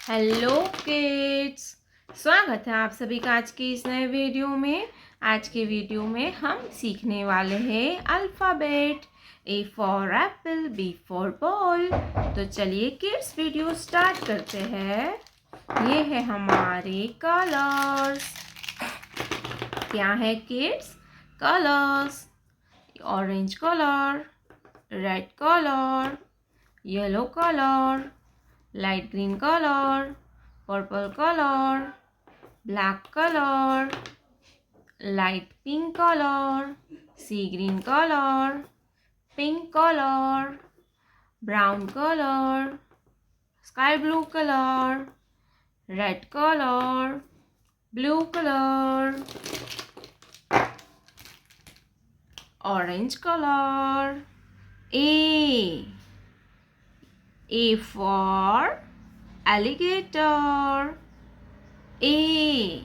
Hello kids, स्वागत है आप सभी का आज के इस नए वीडियो में। आज के वीडियो में हम सीखने वाले हैं alphabet. A for apple, B for ball. तो चलिए किड्स वीडियो स्टार्ट करते हैं। ये है हमारे कलर्स। क्या है kids? Colours. Orange colour, red colour, yellow colour, light green color, purple color, black color, light pink color, sea green color, pink color, brown color, sky blue color, red color, blue color, orange color. A for alligator. A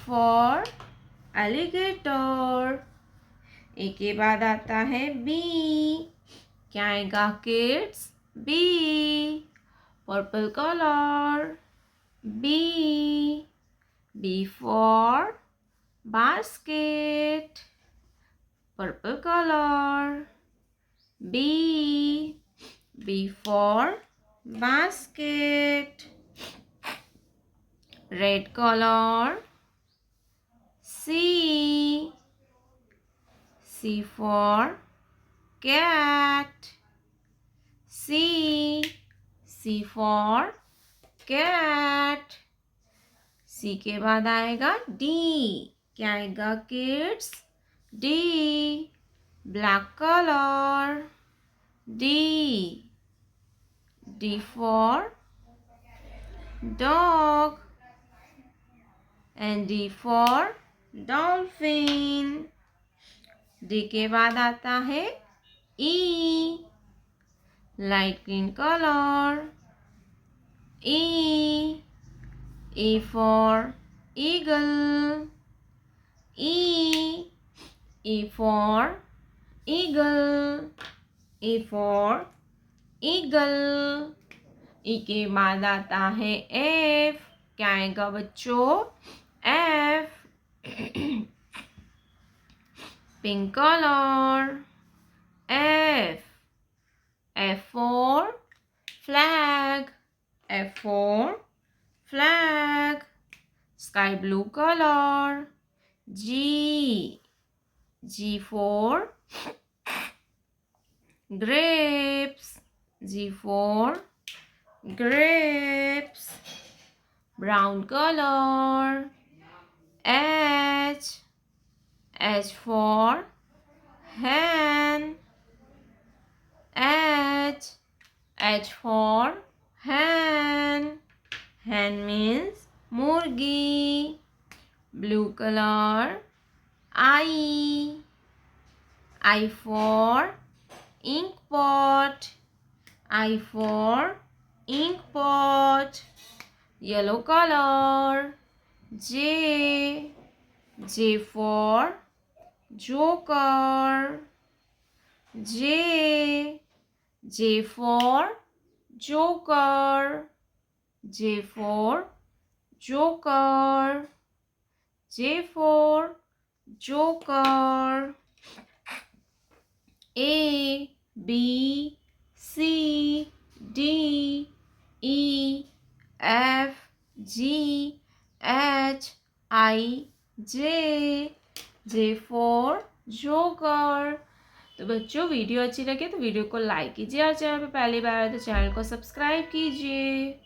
for alligator. A के बाद आता है B. क्या आएगा kids? B purple colour. B B for basket, purple colour. B for basket, red color. C for cat. C for cat. C के बाद आएगा D। क्या आएगा kids? D black color. D for dog and D for dolphin. D के बाद आता है E light green color. E for eagle. E for eagle. E for eagle. ई के बाद आता है एफ। क्या आएगा बच्चों? F pink colour. F for flag. F for flag, sky blue colour. G for grapes. G for grapes, brown color. H for hen. H for hen. Hen means murgi. Blue color. I for ink pot. I for ink pot. Yellow color. J for joker. J for joker. J for joker. J for joker. A B C D E F G H I J for joker. तो बच्चों video अच्छी लगे तो video को like कीजिए और channel पर पहली बार आए तो चैनल को सब्सक्राइब कीजिए।